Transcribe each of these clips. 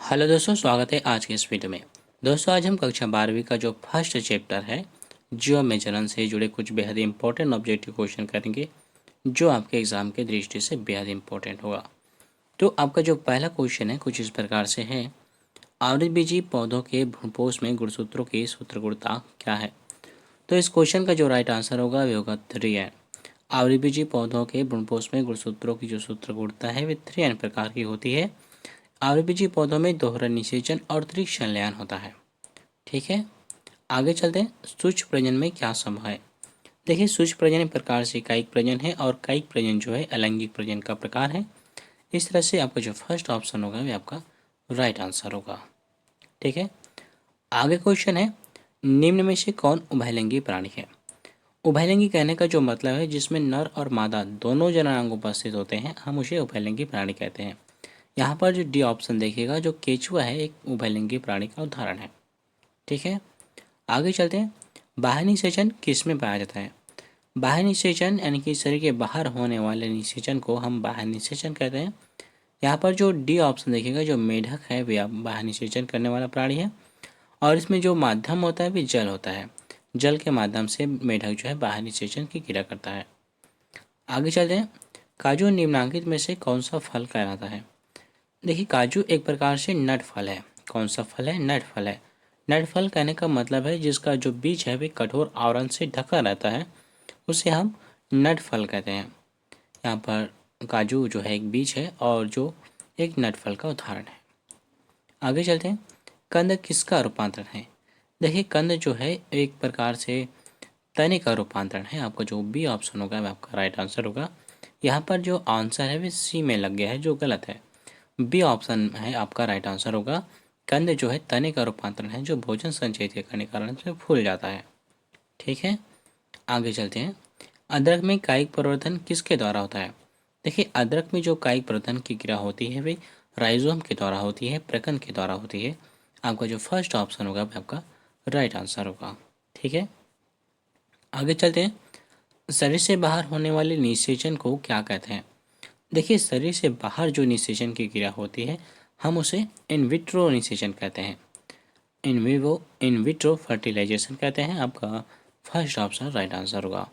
Hello दोस्तों, स्वागत है आज के इस वीडियो में। दोस्तों, आज हम कक्षा 12वीं का जो फर्स्ट चैप्टर है जियो मेजरन से जुड़े कुछ बेहद इंपॉर्टेंट ऑब्जेक्टिव क्वेश्चन करेंगे जो आपके एग्जाम के दृष्टि से बेहद इंपॉर्टेंट होगा। तो आपका जो पहला क्वेश्चन है कुछ इस प्रकार से है। आवृतबीजी पौधों के भ्रूणपोष में गुणसूत्रों की सूत्रगुणता क्या है? तो इस क्वेश्चन का जो राइट आंसर होगा वे होगा 3n। आवृतबीजी पौधों के भ्रूणपोष में गुणसूत्रों की जो सूत्रगुणता है वे 3n प्रकार की होती है। आवृतबीजी पौधों में दोहरा निषेचन और त्रिक संलयन होता है। ठीक है, आगे चलते हैं। सूक्ष्म प्रजनन में क्या संभव है? देखिए, सूक्ष्म प्रजनन प्रकार से कायिक प्रजनन है और कायिक प्रजनन जो है अलैंगिक प्रजनन का प्रकार है। इस तरह से आपका जो फर्स्ट ऑप्शन होगा वे आपका राइट आंसर होगा। ठीक है, आगे क्वेश्चन है, निम्न में से कौन उभयलिंगी प्राणी है? उभयलिंगी कहने का जो मतलब है जिसमें नर और मादा दोनों जननांग उपस्थित होते हैं, हम उसे उभयलिंगी प्राणी कहते हैं। यहाँ पर जो डी ऑप्शन देखिएगा, जो केचुआ है एक उभयलिंगी प्राणी का उदाहरण है। ठीक है, आगे चलते हैं। बाह्य निषेचन किस में पाया जाता है? बाह्य निषेचन यानी कि शरीर के बाहर होने वाले निषेचन को हम बाह्य निषेचन कहते हैं। यहाँ पर जो डी ऑप्शन देखिएगा, जो मेढक है वे बाह्य निषेचन करने वाला प्राणी है और इसमें जो माध्यम होता है वे जल होता है। जल के माध्यम से मेढक जो है बाह्य निषेचन की क्रिया करता है। आगे चलते हैं। काजू निम्नांकित में से कौन सा फल कहलाता है? देखिए, काजू एक प्रकार से नट फल है। कौन सा फल है? नट फल है। नट फल कहने का मतलब है जिसका जो बीज है वे कठोर आवरण से ढका रहता है, उसे हम नट फल कहते हैं। यहाँ पर काजू जो है एक बीज है और जो एक नट फल का उदाहरण है। आगे चलते हैं। कंद किसका रूपांतरण है? देखिए, कंद जो है एक प्रकार से तने का रूपांतरण है। आपका जो बी ऑप्शन होगा वह आपका राइट आंसर होगा। यहाँ पर जो आंसर है वे सी में लग गया है जो गलत है। बी ऑप्शन है आपका राइट आंसर होगा। कंद जो है तने का रूपांतरण है जो भोजन संचयित करने के कारण से फूल जाता है। ठीक है, आगे चलते हैं। अदरक में कायिक परिवर्तन किसके द्वारा होता है? देखिए, अदरक में जो कायिक परिवर्तन की क्रिया होती है वे राइजोम के द्वारा होती है, प्रकन के द्वारा होती है। आपका जो फर्स्ट ऑप्शन होगा वह आपका राइट आंसर होगा। ठीक है, आगे चलते हैं। शरीर से बाहर होने वाले निषेचन को क्या कहते हैं? देखिए, शरीर से बाहर जो निषेचन की क्रिया होती है हम उसे इन विट्रो निषेचन कहते हैं। इन विट्रो फर्टिलाइजेशन कहते हैं। आपका फर्स्ट ऑप्शन राइट आंसर होगा।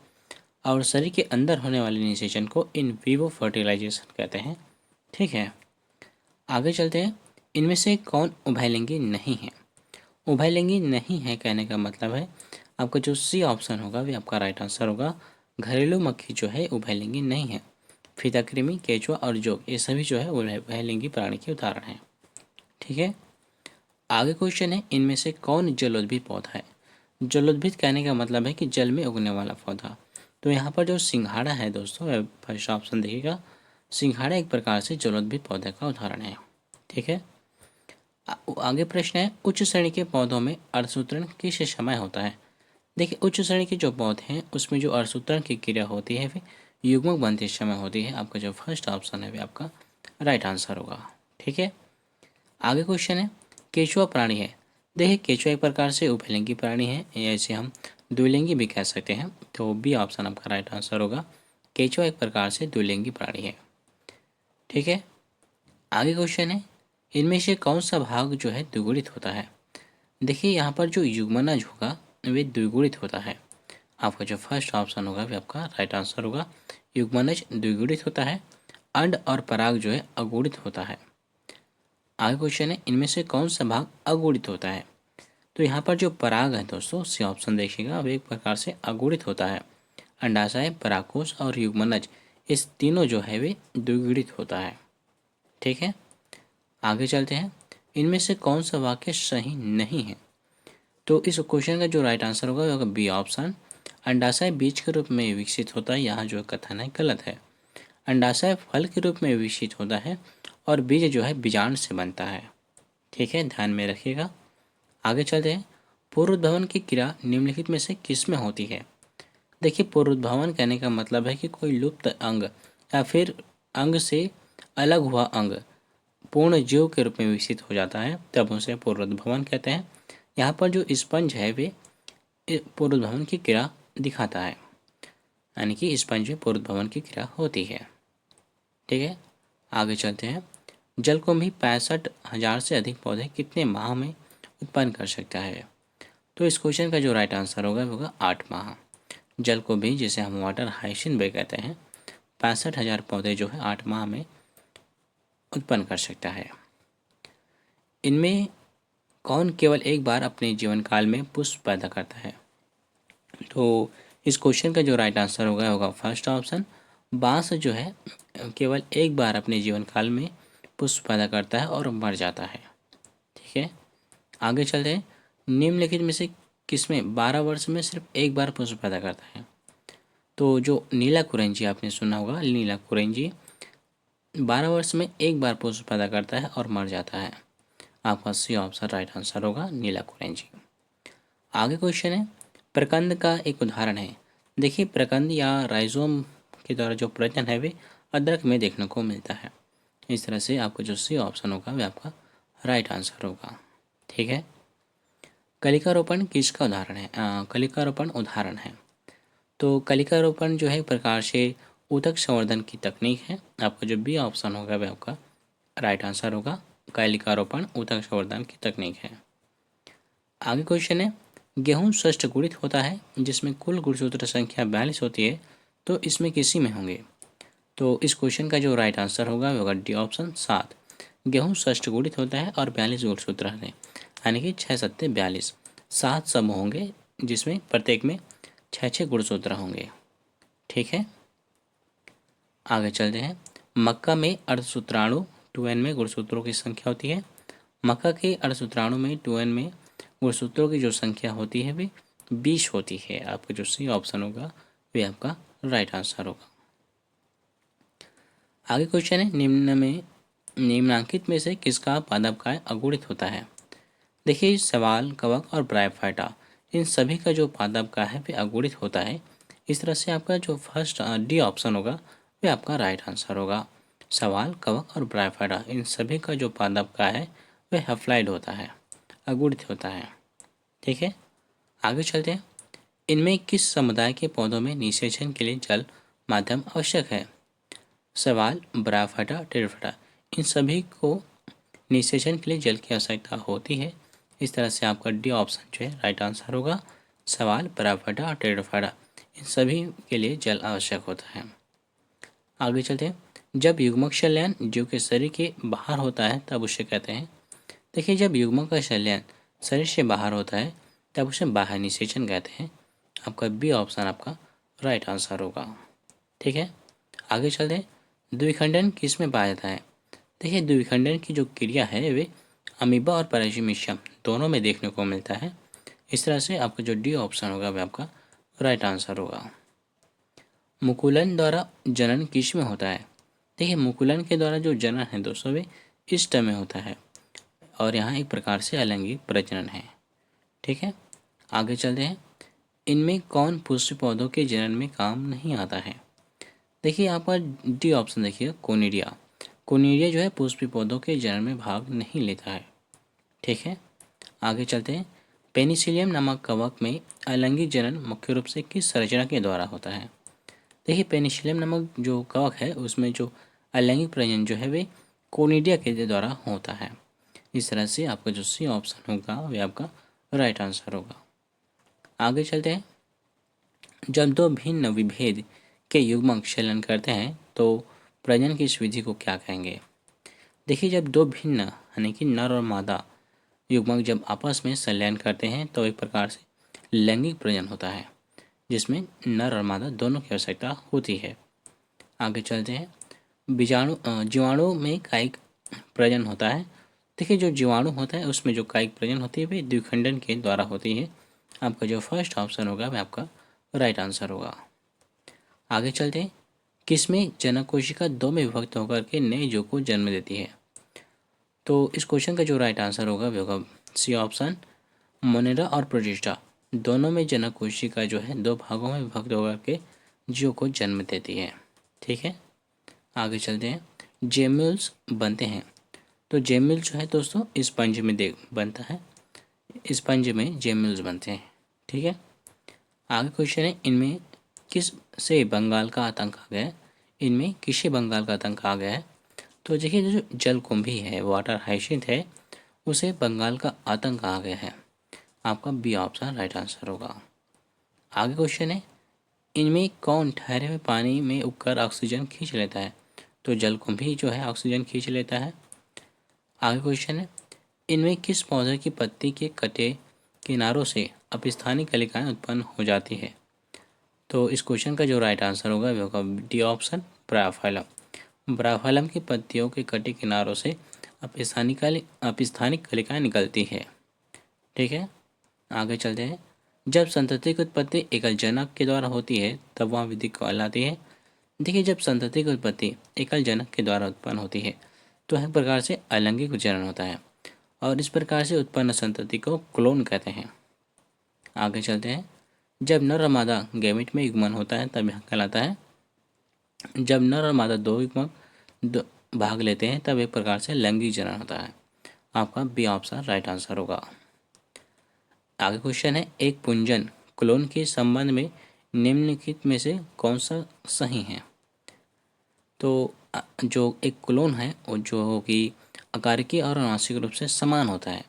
और शरीर के अंदर होने वाले निषेचन को इन विवो फर्टिलाइजेशन कहते हैं। ठीक है, आगे चलते हैं। इनमें से कौन उभयलिंगी नहीं है? उभयलिंगी नहीं है कहने का मतलब है आपका जो सी ऑप्शन होगा वे आपका राइट आंसर होगा। घरेलू मक्खी जो है उभयलिंगी नहीं है। फीताकृमि, केचुआ और जोग ये सभी जो है उभयलिंगी प्राणी के उदाहरण हैं। ठीक है, आगे क्वेश्चन है, इनमें से कौन जलोद्भिद पौधा है? जलोद्भिद कहने का मतलब है कि जल में उगने वाला पौधा। तो यहाँ पर जो सिंघाड़ा है दोस्तों, फर्स्ट ऑप्शन देखिएगा। सिंघाड़ा एक प्रकार से जलोद्भिद पौधे का उदाहरण है। ठीक है, आगे प्रश्न है, उच्च श्रेणी के पौधों में अर्धसूत्रण किस समय होता है? देखिए, उच्च श्रेणी के जो पौधे हैं उसमें जो अर्धसूत्रण की क्रिया होती है वे युग्मक बनते समय होती है। आपका जो फर्स्ट ऑप्शन है वे आपका राइट आंसर होगा। ठीक है, आगे क्वेश्चन है, केचुआ प्राणी है। देखिए, केचुआ एक प्रकार से उभयलिंगी प्राणी है, ऐसे हम द्विलिंगी भी कह सकते हैं। तो बी ऑप्शन आपका राइट आंसर होगा। केचुआ एक प्रकार से द्विलिंगी प्राणी है। ठीक है, आगे क्वेश्चन है, इनमें से कौन सा भाग जो है द्विगुणित होता है? देखिए, यहाँ पर जो युग्मनज होगा वे द्विगुणित होता है। आपका जो फर्स्ट ऑप्शन होगा वे आपका राइट आंसर होगा। युग्मनज द्विगुणित होता है। अंड और पराग जो है अगुणित होता है। आगे क्वेश्चन है, इनमें से कौन सा भाग अगुणित होता है? तो यहाँ पर जो पराग है दोस्तों, सी ऑप्शन देखिएगा, अब एक प्रकार से अगुणित होता है। अंडाशय, परागकोश और युग्मनज इस तीनों जो है वे द्विगुणित होता है। ठीक है, आगे चलते हैं। इनमें से कौन सा वाक्य सही नहीं है? तो इस क्वेश्चन का जो राइट आंसर होगा वो होगा बी ऑप्शन। अंडाशय बीज के रूप में विकसित होता है, यहाँ जो कथन है गलत है। अंडाशय फल के रूप में विकसित होता है और बीज जो है बीजांड से बनता है। ठीक है, ध्यान में रखिएगा। आगे चलते हैं। पूर्वोद्भवन की क्रिया निम्नलिखित में से किस में होती है? देखिए, पूर्वोद्भवन कहने का मतलब है कि कोई लुप्त अंग या फिर अंग से अलग हुआ अंग पूर्ण जीव के रूप में विकसित हो जाता है, तब उसे पूर्वोद्भवन कहते हैं। यहाँ पर जो स्पंज है वे पूर्वोद्भवन की क्रिया दिखाता है, यानी कि स्पंज में पूर्वोद्भवन की क्रिया होती है। ठीक है, आगे चलते हैं। जल को भी 65,000 से अधिक पौधे कितने माह में उत्पन्न कर सकता है? तो इस क्वेश्चन का जो राइट आंसर होगा वो होगा 8 माह। जल को भी, जिसे हम वाटर हाइसिन भी कहते हैं, 65,000 पौधे जो है 8 माह में उत्पन्न कर सकता है। इनमें कौन केवल एक बार अपने जीवन काल में पुष्प पैदा करता है? तो इस क्वेश्चन का जो राइट आंसर होगा फर्स्ट ऑप्शन। बांस जो है केवल एक बार अपने जीवन काल में पुष्प पैदा करता है और मर जाता है। ठीक है, आगे चलते हैं। निम्नलिखित में से किसमें 12 वर्ष में सिर्फ एक बार पुष्प पैदा करता है? तो जो नीला कुरेंजी आपने सुना होगा, नीला कुरेंजी 12 वर्ष में एक बार पुष्प पैदा करता है और मर जाता है। आपका सी ऑप्शन राइट आंसर होगा, नीला कुरेंजी। आगे क्वेश्चन है, प्रकंद का एक उदाहरण है। देखिए, प्रकंद या राइजोम के द्वारा जो प्रजनन है वे अदरक में देखने को मिलता है। इस तरह से आपका जो सी ऑप्शन होगा वह आपका राइट आंसर होगा। ठीक है, कलिकारोपण किसका उदाहरण है? कलिकारोपण उदाहरण है। तो कलिकारोपण जो है एक प्रकार से ऊतक संवर्धन की तकनीक है। आपका जो बी ऑप्शन होगा वह आपका राइट आंसर होगा। कलिकारोपण ऊतक संवर्धन की तकनीक है। आगे क्वेश्चन है, गेहूं षष्ठगुणित होता है जिसमें कुल गुणसूत्र संख्या 42 होती है, तो इसमें किसी में होंगे? तो इस क्वेश्चन का जो राइट आंसर होगा वह होगा डी ऑप्शन 7। गेहूं षष्ठगुणित होता है और 42 गुणसूत्र हैं, यानी कि 6 सत्ते 42, 7 समूह होंगे जिसमें प्रत्येक में 6 गुणसूत्र होंगे। ठीक है, आगे चलते हैं। मक्का में अर्धसूत्राणु 2n में गुणसूत्रों की संख्या होती है। मक्का के अर्धसूत्राणु में 2n में गुणसूत्रों की जो संख्या होती है वे 20 होती है। आपका जो सी ऑप्शन होगा वे आपका राइट आंसर होगा। आगे क्वेश्चन है, निम्नांकित में से किसका पादपकाय अगुणित होता है? देखिए, सवाल, कवक और ब्रायोफाइटा, इन सभी का जो पादपकाय है वे अगुणित होता है। इस तरह से आपका जो फर्स्ट डी ऑप्शन होगा वे आपका राइट आंसर होगा। सवाल, कवक और ब्रायोफाइटा, इन सभी का जो पादपकाय है वह हैप्लॉइड होता है, अगुणित होता है। ठीक है, आगे चलते हैं। इनमें किस समुदाय के पौधों में निषेचन के लिए जल माध्यम आवश्यक है? सवाल, ब्रायोफाइटा, टेरिडोफाइटा, इन सभी को निषेचन के लिए जल की आवश्यकता होती है। इस तरह से आपका डी ऑप्शन जो है राइट आंसर होगा। सवाल, ब्रायोफाइटा और टेरिडोफाइटा, इन सभी के लिए जल आवश्यक होता है। आगे चलते हैं। जब युग्मक संलयन जीव के शरीर के बाहर होता है तब उसे कहते हैं? देखिए, जब युग्मक का संलयन शरीर से बाहर होता है तब उसे बाह्य निषेचन कहते हैं। आपका बी ऑप्शन आपका राइट आंसर होगा। ठीक है, आगे चलते हैं। द्विखंडन किस में पाया जाता है? देखिए, द्विखंडन की जो क्रिया है वे अमीबा और पैरामीशियम दोनों में देखने को मिलता है। इस तरह से आपका जो डी ऑप्शन होगा वह आपका राइट आंसर होगा। मुकुलन द्वारा जनन किस में होता है? देखिए, मुकुलन के द्वारा जो जनन है दोस्तों वे इष्ट में होता है और यहाँ एक प्रकार से अलैंगिक प्रजनन है। ठीक है, आगे चलते हैं। इनमें कौन पुष्प पौधों के जनन में काम नहीं आता है? देखिए, आपका डी ऑप्शन देखिए, कोनिडिया। कोनिडिया जो है पुष्पी पौधों के जनन में भाग नहीं लेता है। ठीक है, आगे चलते हैं। पेनिसिलियम नामक कवक में अलैंगिक जनन मुख्य रूप से किस संरचना के द्वारा होता है? देखिए, पेनिसिलियम नामक जो कवक है उसमें जो अलैंगिक प्रजनन जो है वे कोनिडिया के द्वारा होता है। इस तरह से आपका जो सी ऑप्शन होगा वह आपका राइट आंसर होगा। आगे चलते हैं। जब दो भिन्न विभेद के युग्मक संलयन करते हैं तो प्रजनन की इस विधि को क्या कहेंगे? देखिए, जब दो भिन्न यानी कि नर और मादा युग्मक जब आपस में संलयन करते हैं तो एक प्रकार से लैंगिक प्रजनन होता है जिसमें नर और मादा दोनों की आवश्यकता होती है। आगे चलते हैं। जीवाणु में कायिक प्रजनन होता है। देखिए, जो जीवाणु होता है उसमें जो कायिक प्रजनन होती है वे द्विखंडन के द्वारा होती है। आपका जो फर्स्ट ऑप्शन होगा वह आपका राइट आंसर होगा। आगे चलते हैं। किसमें जनक कोशिका दो में विभक्त होकर के नए जीव को जन्म देती है? तो इस क्वेश्चन का जो राइट आंसर होगा वह होगा सी ऑप्शन। मोनेरा और प्रोटिस्टा दोनों में जनक कोशिका जो है दो भागों में विभक्त होकर के जीव को जन्म देती है। ठीक है, आगे चलते हैं। जेम्यूल्स बनते हैं। तो जेम्यूल जो है दोस्तों स्पंज में बनता है। स्पंज में जेम्यूल्स बनते हैं। ठीक है, आगे क्वेश्चन है। इनमें किस से बंगाल का आतंक आ गया है? इनमें किसे बंगाल का आतंक आ गया है? तो देखिए जो जलकुंभी है, वाटर हाइसिंथ है, उसे बंगाल का आतंक कहा गया है। आपका बी ऑप्शन राइट आंसर होगा। आगे क्वेश्चन है, इनमें कौन ठहरे हुए पानी में उगकर ऑक्सीजन खींच लेता है? तो जलकुंभी जो है ऑक्सीजन खींच लेता है। आगे क्वेश्चन है, इनमें किस पौधे की पत्ती के कटे किनारों से अपस्थानिक कलिकाएं उत्पन्न हो जाती है? तो इस क्वेश्चन का जो राइट आंसर होगा वो होगा डी ऑप्शन, ब्राफाइलम। ब्राफाइलम की पत्तियों के कटे किनारों से अपस्थानिक कलिकाएं निकलती है। ठीक है, आगे चलते हैं। जब संतति की उत्पत्ति एकल जनक के द्वारा होती है तब वह विधि कहलाती है। देखिए, जब संतति की उत्पत्ति एकल जनक के द्वारा उत्पन्न होती है तो एक प्रकार से अलैंगिक जनन होता है और इस प्रकार से उत्पन्न संतति को क्लोन कहते हैं। आगे चलते हैं। जब नर और मादा गैमेट में युग्मन होता है तब यह कहलाता है। जब नर और मादा दो युग्मक भाग लेते हैं तब एक प्रकार से लैंगिक जनन होता है। आपका बी ऑप्शन राइट आंसर होगा। आगे क्वेश्चन है, एक पुंजन क्लोन के संबंध में निम्नलिखित में से कौन सा सही है? तो जो एक क्लोन है वो जो कि आकारिकी और आनुवंशिक रूप से समान होता है।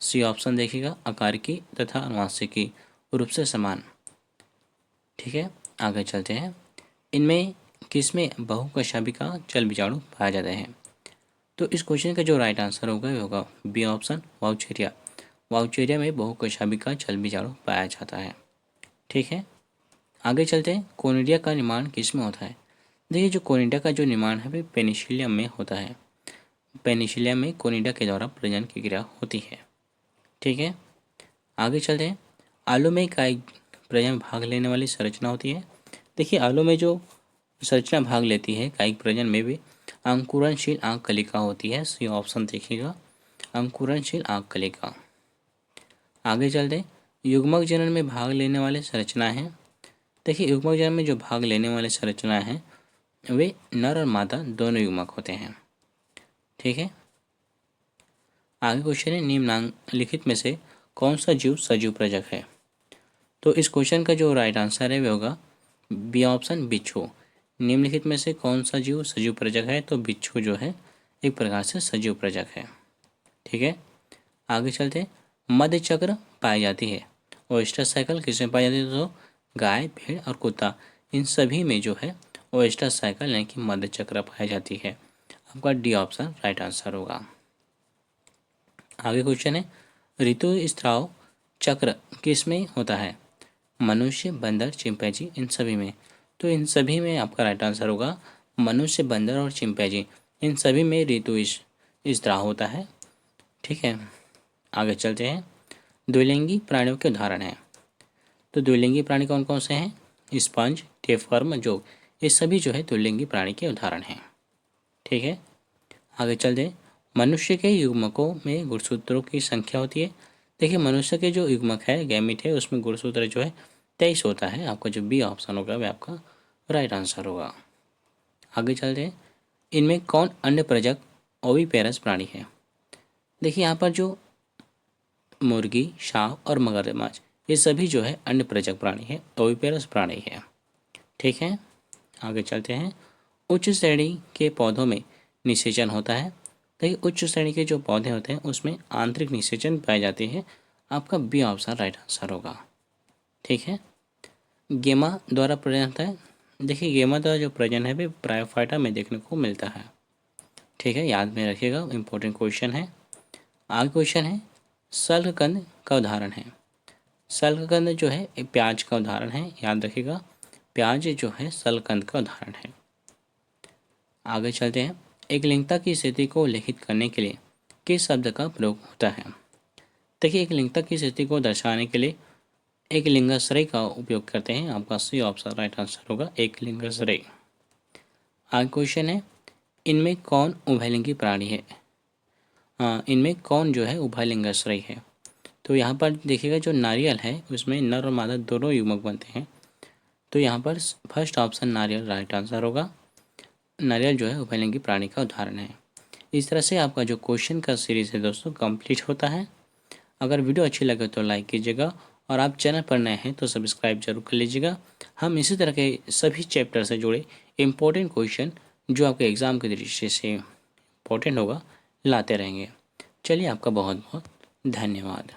सी ऑप्शन देखिएगा, आकारिकी तथा आनुवंशिकी रूप से समान। ठीक है, आगे चलते हैं। इनमें किसमें बहुकशाभिका चल बीजाणु पाए जाते हैं? तो इस क्वेश्चन का जो राइट आंसर होगा वो होगा बी ऑप्शन, वाउचेरिया। वाउचेरिया में बहुकशाभिका चल बीजाणु पाया जाता है। ठीक है, आगे चलते हैं। कोनिडिया का निर्माण किसमें होता है? देखिए, जो कोनिडिया का जो निर्माण है वो पेनिसिलियम में होता है। पेनिसिलियम में कोनिडिया के द्वारा प्रजनन की क्रिया होती है। ठीक है, आगे चलते हैं। आलू में कायिक प्रजनन में भाग लेने वाली संरचना होती है। देखिए, आलू में जो संरचना भाग लेती है कायिक प्रजनन में भी अंकुरणशील आंख कलिका होती है। सी ऑप्शन देखिएगा, अंकुरणशील आंख कलिका। आगे चलते हैं। युग्मक जनन में भाग लेने वाले संरचना हैं। देखिए, युग्मक जनन में जो भाग लेने वाले संरचना हैं वे नर और मादा दोनों युग्मक होते हैं। ठीक है, आगे क्वेश्चन है, निम्नलिखित में से कौन सा जीव सजीव प्रजक है? तो इस क्वेश्चन का जो राइट आंसर है वो होगा बी ऑप्शन, बिच्छू। निम्नलिखित में से कौन सा जीव सजीव प्रजक है? तो बिच्छू जो है एक प्रकार से सजीव प्रजक है। ठीक है, आगे चलते हैं। मध्य चक्र पाई जाती है। ओएस्टर साइकिल किसमें पाई जाती है? तो गाय, भेड़ और कुत्ता, इन सभी में जो है ओएस्टर साइकिल यानी कि मध्य चक्र पाई जाती है। आपका डी ऑप्शन राइट आंसर होगा। आगे क्वेश्चन है, ऋतु स्त्राव चक्र किसमें होता है? मनुष्य, बंदर, चिंपैंजी, इन सभी में। तो इन सभी में आपका राइट आंसर होगा मनुष्य, बंदर और चिंपैंजी, इन सभी में ऋतु स्त्राव होता है। ठीक है, आगे चलते हैं। द्विलिंगी प्राणियों के उदाहरण हैं। तो द्विलिंगी प्राणी कौन कौन से हैं? स्पंज, टेपवर्म, जोग, ये सभी जो है द्विलिंगी प्राणी के उदाहरण हैं। ठीक है, आगे चलते हैं। मनुष्य के युग्मकों में गुणसूत्रों की संख्या होती है। देखिए, मनुष्य के जो युग्मक है, गैमिट है, उसमें गुणसूत्र जो है 23 होता है। आपका जो बी ऑप्शन होगा वह आपका राइट आंसर होगा। आगे चलते हैं। इनमें कौन अन्य प्रजक ओविपेरस प्राणी है? देखिए, यहाँ पर जो मुर्गी, सांप और मगरमच्छ, ये सभी जो है अन्य प्रजक प्राणी है, ओविपेरस प्राणी है। ठीक है, आगे चलते हैं। उच्च श्रेणी के पौधों में निषेचन होता है। देखिए, उच्च श्रेणी के जो पौधे होते हैं उसमें आंतरिक निषेचन पाए जाते हैं। आपका बी ऑप्शन राइट आंसर होगा। ठीक है, गेमा द्वारा प्रजनन होता है। देखिए, गेमा द्वारा जो प्रजनन है वे ब्रायोफाइटा में देखने को मिलता है। ठीक है, याद में रखिएगा, इंपॉर्टेंट क्वेश्चन है। आगे क्वेश्चन है, शल्ककंद का उदाहरण है। शल्ककंद जो है एक प्याज का उदाहरण है, याद रखिएगा, प्याज जो है शल्ककंद का उदाहरण है। आगे चलते हैं। एक लिंगता की स्थिति को उल्लेखित करने के लिए किस शब्द का प्रयोग होता है? देखिए, एक लिंगता की स्थिति को दर्शाने के लिए एक लिंगाश्रय का उपयोग करते हैं। आपका सी ऑप्शन राइट आंसर होगा, एक लिंगाश्रय। आगे क्वेश्चन है, इनमें कौन उभयलिंगी प्राणी है? इनमें कौन जो है उभयलिंगाश्रय है? तो यहाँ पर देखिएगा, जो नारियल है उसमें नर और मादा दोनों युग्मक बनते हैं। तो यहाँ पर फर्स्ट ऑप्शन नारियल राइट आंसर होगा। नारियल जो है उभयलिंगी प्राणी का उदाहरण है। इस तरह से आपका जो क्वेश्चन का सीरीज है दोस्तों कंप्लीट होता है। अगर वीडियो अच्छी लगे तो लाइक कीजिएगा और आप चैनल पर नए हैं तो सब्सक्राइब जरूर कर लीजिएगा। हम इसी तरह के सभी चैप्टर से जुड़े इम्पोर्टेंट क्वेश्चन जो आपके एग्ज़ाम की दृष्टि से इम्पोर्टेंट होगा लाते रहेंगे। चलिए, आपका बहुत बहुत धन्यवाद।